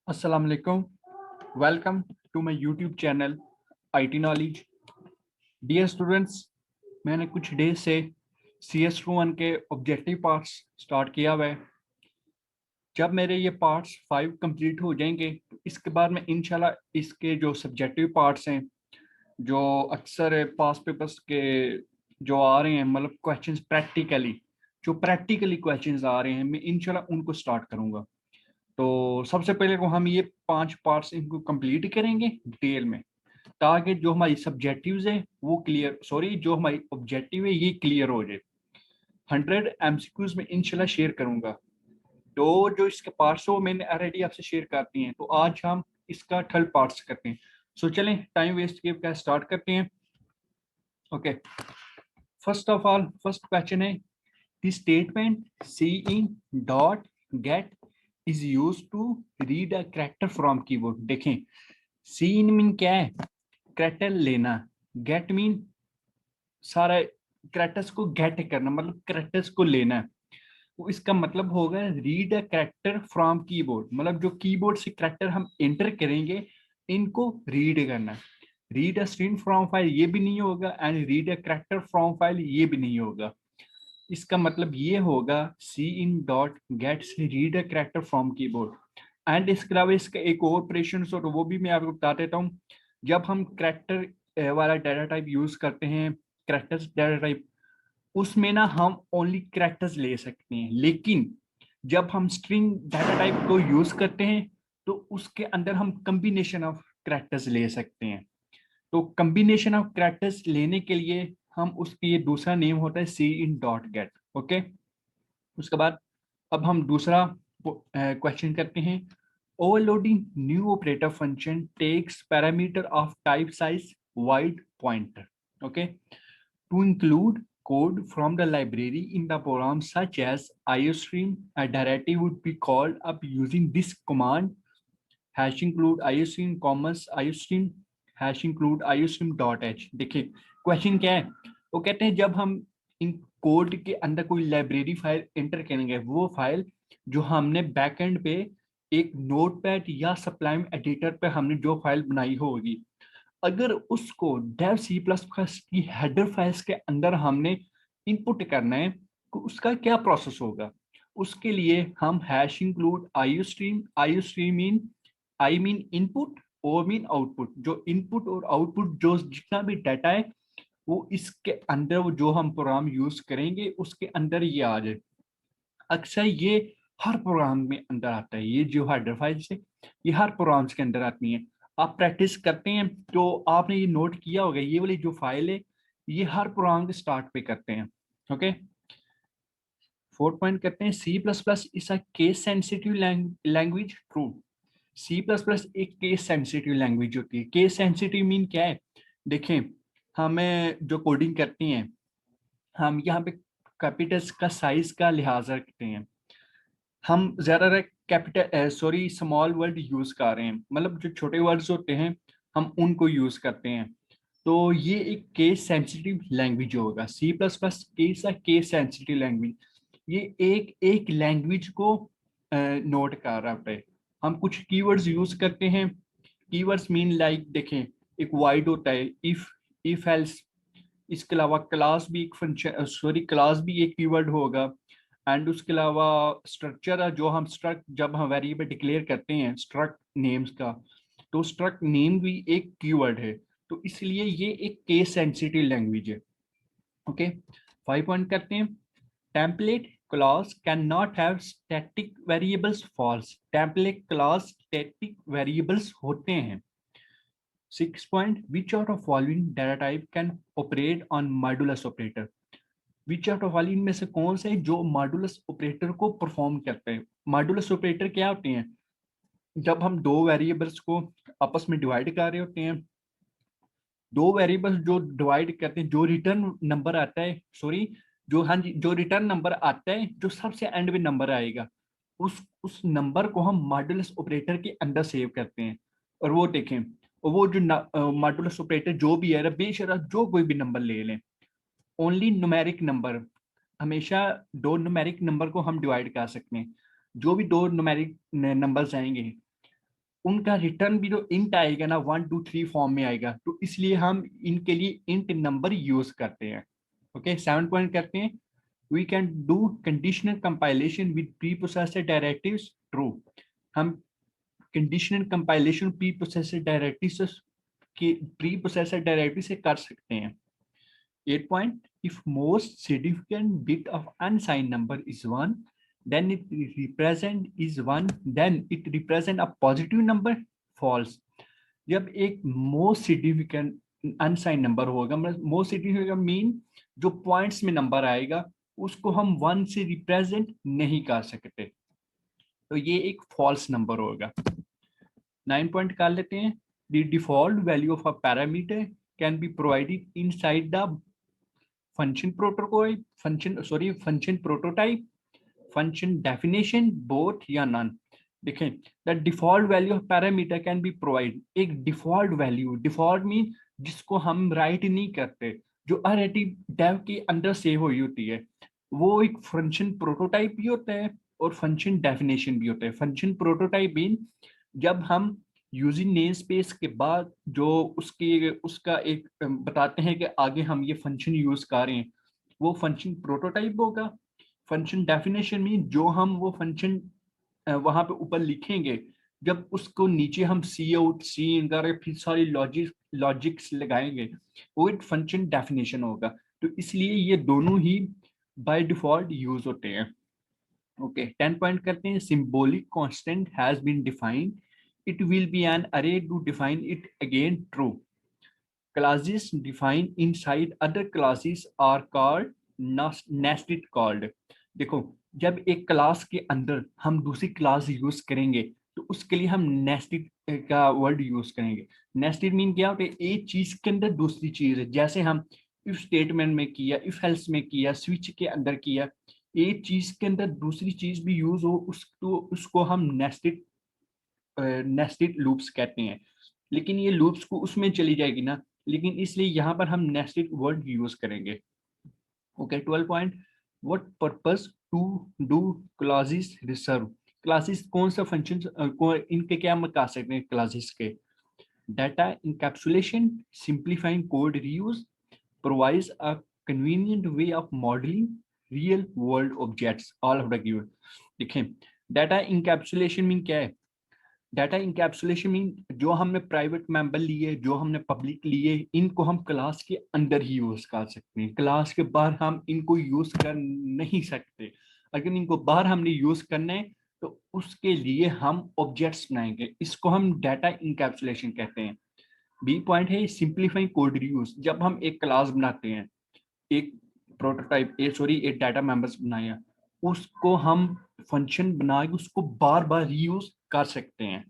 अस्सलाम वालेकुम। Welcome to my YouTube channel IT knowledge. Dear students, मैंने कुछ डे से CS21 के ऑब्जेक्टिव पार्ट्स स्टार्ट किया हुआ है। जब मेरे ये पार्ट्स 5 कंप्लीट हो जाएंगे तो इसके बाद में इंशाल्लाह इसके जो सब्जेक्टिव पार्ट्स हैं, जो अक्सर पास पेपर्स के जो आ रहे हैं, मतलब क्वेश्चंस प्रैक्टिकली, जो प्रैक्टिकली क्वेश्चंस आ रहे हैं, मैं इंशाल्लाह उनको स्टार्ट करूंगा। तो सबसे पहले को हम ये 5 पार्ट्स इनको कंप्लीट करेंगे डिटेल में, ताकि जो हमारी सब्जेक्टिव्स है वो क्लियर, सॉरी, जो हमारी ऑब्जेक्टिव है ये क्लियर हो जाए। 100 MCQs में इंशाल्लाह शेयर करूंगा। तो जो इसके पार्ट्स हो मैंने ऑलरेडी आपसे शेयर कर दिए हैं, तो आज हम इसका थर्ड पार्ट्स करते हैं। सो चलें, टाइम वेस्ट किए क्या स्टार्ट करते हैं। Okay, first of all first question है, the statement C in dot get is use to read a character from keyboard. देखें, सी इन मीन क्या है? कैरेक्टर लेना। गेट मीन सारा कैरेक्टर्स को गेट करना, मतलब कैरेक्टर्स को लेना। तो इसका मतलब होगा read a character from keyboard, मतलब जो कीबोर्ड से कैरेक्टर हम एंटर करेंगे इनको रीड करना। Read a string from file ये भी नहीं होगा, and read a character from file ये भी नहीं होगा। इसका मतलब ये होगा सी इन डॉट गेट से read a character from keyboard. And इसके अलावा इसका एक और ऑपरेशन हो तो वो भी मैं आपको बता देता हूँ। जब हम कैरेक्टर वाला डाटा टाइप यूज करते हैं, कैरेक्टर्स डाटा टाइप, उसमें ना हम ओनली कैरेक्टर्स ले सकते हैं, लेकिन जब हम स्ट्रिंग डाटा टाइप को यूज करते हैं तो उसके अंदर हम कम्बिनेशन ऑफ कैरेक्टर्स ले सकते हैं। तो कम्बिनेशन ऑफ कैरेक्टर्स लेने के लिए हम उसकी ये दूसरा नेम होता है C in dot get. Okay, उसके बाद अब हम दूसरा क्वेश्चन करते हैं। Overloading new operator function takes parameter of type size wide pointer. Okay, to include code from the library in the program such as iostream, a directive would be called up using this command hash include iostream commas iostream hash include iostream dot h। देखिए question क्या है, वो कहते हैं जब हम इन code के अंदर कोई लाइब्रेरी फाइल एंटर करेंगे, वो फाइल जो हमने बैकएंड पे एक नोटपैड या सप्लाइम एडिटर पे हमने जो फाइल बनाई होगी, अगर उसको डेव सी प्लस प्लस की हेडर फाइल्स के अंदर हमने इनपुट करना है तो उसका क्या प्रोसेस होगा। उसके लिए हम hash include I stream in, I mean input, O mean output. जो इनपुट और आउटपुट जो जितना भी डाटा है वो इसके अंदर, वो जो हम प्रोग्राम यूज करेंगे उसके अंदर ये आ जाए। अक्सर ये हर प्रोग्राम में अंदर आता है, ये जो हेडर फाइल्स है ये हर प्रोग्राम्स के अंदर आती हैं। आप प्रैक्टिस करते हैं तो आपने ये नोट किया होगा, ये वाली जो फाइल है ये हर प्रोग्राम के स्टार्ट पे करते हैं। ओके, फोर्थ पॉइंट करते हैं, C plus plus is a case sensitive language. True, C plus plus एक केस सेंसिटिव लैंग्वेज होती है। केस सेंसिटिव मीन क्या है? देखें, हमें जो कोडिंग करते हैं हम यहाँ पे कैपिटल्स का साइज का लिहाज रखते हैं। हम ज्यादातर capital, sorry, small word use कर रहे हैं, मतलब जो छोटे वर्ड्स होते हैं हम उनको यूज करते हैं। तो ये एक केस सेंसिटिव लैंग्वेज होगा। C plus plus case case sensitive language, ये एक एक लैंग्वेज को नोट कर रहा है। हम कुछ कीवर्ड्स यूज करते हैं। कीवर्ड्स मीन लाइक, देखें, एक वाइड होता है, इफ एल्स। इसके अलावा क्लास भी एक फंक्शन, सॉरी, क्लास भी एक कीवर्ड होगा। एंड उसके अलावा स्ट्रक्चर है, जो हम स्ट्रक्ट जब हम वेरिएबल डिक्लेयर करते हैं स्ट्रक्ट नेम्स का, तो स्ट्रक्ट नेम भी एक कीवर्ड है। तो इसलिए ये एक केस सेंसिटिव लैंग्वेज है। ओके, 5 पॉइंट करते हैं। Template class can not have static variables. False, template class static variables होते हैं। 6 point, which out of following data type can operate on modulus operator. Which out of all इनमें से कौन से जो मॉडुलस ऑपरेटर को परफॉर्म करते हैं। मॉडुलस ऑपरेटर क्या होते हैं? जब हम दो वेरिएबल्स को आपस में डिवाइड कर रहे होते हैं, दो वेरिएबल्स जो डिवाइड करते हैं, जो रिटर्न नंबर आता है, सॉरी, जो, हाँ जी, जो रिटर्न नंबर आता है जो सबसे एंड में नंबर आएगा, उस नंबर को हम मॉडुलस ऑपरेटर के अंदर सेव करते हैं। और वो देखें, वो जो मॉडुलस ऑपरेटर जो भी है, बेशक जो कोई भी नंबर ले लें, ओनली न्यूमेरिक नंबर, हमेशा दो न्यूमेरिक नंबर को हम डिवाइड कर सकते हैं। जो भी दो न्यूमेरिक नंबर्स आएंगे उनका रिटर्न भी तो इंट आएगा ना, 1 2 3 फॉर्म में आएगा, तो इसलिए हम इनके लिए इंट नंबर यूज करते हैं। ओके 7 पॉइंट करते हैं, we can do conditional compilation with preprocessor directives, true. हम conditional compilation preprocessor directives की प्री प्रोसेसर डायरेक्टिव से कर सकते हैं। 8 point, if most significant bit of unsigned number is 1, then it represent is 1, then it represent a positive number, false। जब एक most significant अनसाइन number होगा, मतलब most significant mean जो पॉइंट्स में नंबर आएगा उसको हम 1 से रिप्रेजेंट नहीं कर सकते, तो ये एक फॉल्स नंबर होगा। 9 पॉइंट कर लेते हैं, the default value of a parameter can be provided inside the function protocol, function prototype, function definition, both या none। देखें, the default value of parameter can be provided, एक default value, default मीन जिसको हम right नहीं करते, जो already Dave के अंदर सेव हुई होती है, वो एक फंक्शन प्रोटोटाइप भी होता है और फंक्शन डेफिनेशन भी होता है। फंक्शन प्रोटोटाइप मीन जब हम यूजिंग नेम स्पेस के बाद जो उसका एक बताते हैं कि आगे हम ये फंक्शन यूज कर रहे हैं, वो फंक्शन प्रोटोटाइप होगा। फंक्शन डेफिनेशन में जो हम वो फंक्शन वहां पे ऊपर लिखेंगे, जब उसको नीचे हम सी आउट सी इन फिर सारी लॉजिक्स लगाएंगे, वो एक फंक्शन डेफिनेशन होगा। तो इसलिए ये दोनों ही बाय डिफॉल्ट यूज होते हैं। ओके 10 पॉइंट करते हैं, symbolic constant has been defined, it will be an array to define it again, true। Classes defined inside other classes are called nested called। देखो, जब एक क्लास के अंदर हम दूसरी क्लास यूज करेंगे तो उसके लिए हम नेस्टेड का वर्ड यूज करेंगे। नेस्टेड मीन क्या होता है, एक चीज के अंदर दूसरी चीज है, जैसे हम इफ स्टेटमेंट में किया, इफ हेल्स में किया, स्विच के अंदर किया, एक चीज के अंदर दूसरी चीज भी यूज हो उसको हम नेस्टेड लूप्स कहते हैं। लेकिन ये लूप्स को उसमें चली जाएगी ना, लेकिन इसलिए यहाँ पर हम नेस्टेड वर्ड यूज करेंगे। Okay 12 point, what purpose to do classes reserve. Classes कौन सा फंक्शन इनके क्या हम कह सकते हैं क्लासेस के, data encapsulation, simplifying code reuse, provides a convenient way of modeling real world objects, all of the given। देखें, डाटा इंकैप्सुलेशन मीन क्या है, डाटा इंकैप्सुलेशन मीन जो हमने प्राइवेट मेंबर लिए, जो हमने पब्लिक लिए, इनको हम क्लास के अंदर ही यूज कर सकते हैं, क्लास के बाहर हम इनको यूज कर नहीं सकते। अगर इनको बाहर हमने यूज करना है तो उसके लिए हम ऑब्जेक्ट्स बनाएंगे, इसको हम डाटा इंकैप्सुलेशन कहते हैं। बी पॉइंट है सिंप्लीफाइंग कोड रीयूज, जब हम एक क्लास बनाते हैं, एक प्रोटोटाइप एक डाटा मेंबर्स बनाया, उसको हम फंक्शन बना के उसको बार बार रीयूज कर सकते हैं।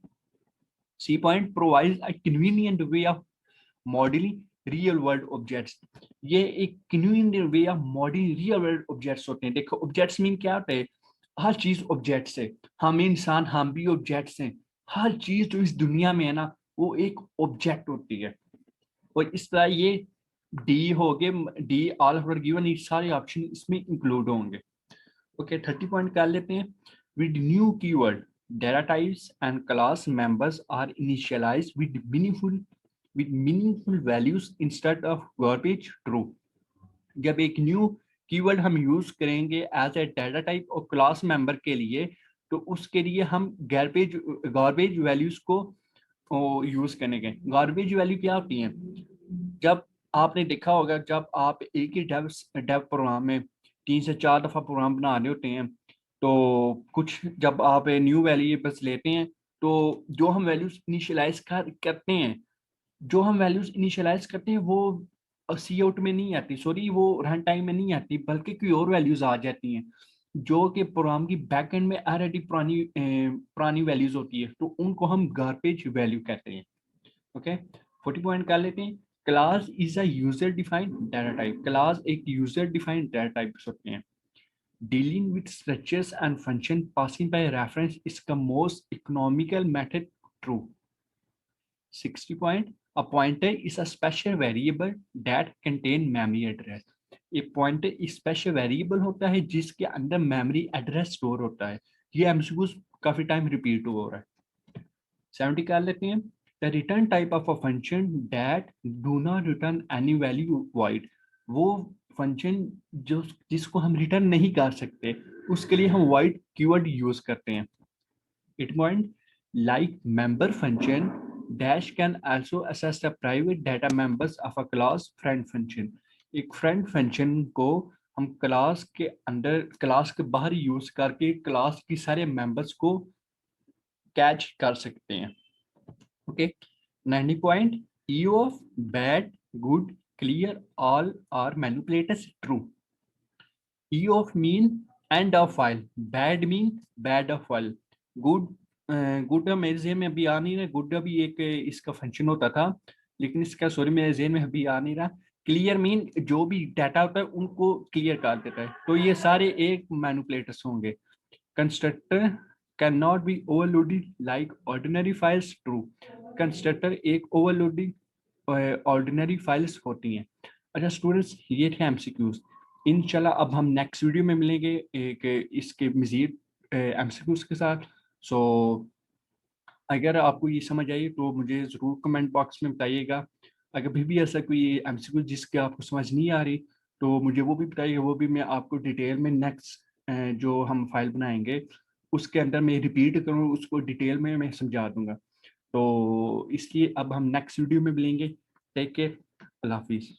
C point provide a convenient way of modelling real world objects, ये एक convenient way of modelling real world objects होते हैं। देखो ऑब्जेक्ट्स मीन क्या होता है, हर चीज ऑब्जेक्ट्स है, हम इंसान हम भी ऑब्जेक्ट्स हैं, हर चीज जो इस दुनिया में है ना वो एक ऑब्जेक्ट होती है। और इस तरह ये डी हो गए, डी ऑल ऑफ गिवन, ये सारे ऑप्शन इसमें इंक्लूड होंगे। ओके 30 पॉइंट कर लेते हैं, with new keyword data types and class members are initialized with meaningful values instead of garbage, true। जब एक न्यू कीवर्ड हम यूज करेंगे एज ए डाटा टाइप और क्लास मेंबर के लिए, तो उसके लिए हम गार्बेज वैल्यूज को यूज करेंगे। गार्बेज वैल्यू क्या होती है, जब आपने देखा होगा जब आप एक ही डेव प्रोग्राम में 3 से 4 दफा प्रोग्राम बना रहे होते हैं, तो कुछ जब आप न्यू वेरिएबल्स लेते हैं, तो जो हम वैल्यूज इनिशियलाइज करते हैं, वो सी आउट में नहीं आती, सॉरी वो रन टाइम में नहीं आती, बल्कि कोई और वैल्यूज आ जाती हैं जो कि प्रोग्राम की बैक एंड में ऑलरेडी पुरानी वैल्यूज होती है, तो उनको हम गार्बेज वैल्यू कहते हैं। ओके 40 पॉइंट कर लेते हैं, class is a user defined data type, class एक यूजर डिफाइंड डाटा टाइप होते हैं। Dealing with structures and function passing by reference is the most economical method, true. 60 point, a pointer is a special variable that contain memory address। एक pointer एक special variable होता है जिसके अंदर memory address store होता है। ये MCQs काफी टाइम रिपीट हो रहा है। 70 कर लेते हैं। The return type of a function that do not return any value void, वो फंक्शन जो जिसको हम रिटर्न नहीं कर सकते उसके लिए हम वॉइड कीवर्ड यूज करते हैं। It meant like member function dash can also access the private data members of a class friend function। एक friend function को हम क्लास के अंदर क्लास के बाहर यूज करके क्लास की सारे मेंबर्स को कैच कर सकते हैं। Okay, 90 point, E of bad good clear all are manipulators true. E of mean end of file, bad mean bad of file, good good मेरे जेहन में अभी आ नहीं रहा। गुड अभी एक इसका फंक्शन होता था, लेकिन इसका सॉरी मेरे जेहन में अभी आ नहीं रहा। क्लियर मीन जो भी डाटा होता है उनको क्लियर कर देता है, तो ये सारे एक मैनिपुलेटर्स होंगे। Constructor can not be overloaded like ordinary files true. Constructor एक ओवरलोडिंग ऑर्डिनरी फाइल्स होती हैं। अच्छा स्टूडेंट्स, ये थे एमसीक्यूज। इंशाल्लाह अब हम नेक्स्ट वीडियो में मिलेंगे एक इसके मजीद एमसीक्यूज के साथ। सो अगर आपको ये समझ आई तो मुझे ज़रूर कमेंट बॉक्स में बताइएगा। अगर भी ऐसा कोई एमसीक्यू जिसके आपको समझ नहीं आ रही तो मुझे वो भी बताइएगा, वो भी मैं आपको डिटेल में नेक्स्ट जो हम फाइल बनाएंगे उसके अंदर मैं रिपीट करूँ, उसको डिटेल में मैं समझा दूंगा। तो इसलिए अब हम नेक्स्ट वीडियो में मिलेंगे। टेक केयर, अल्लाह हाफिज़।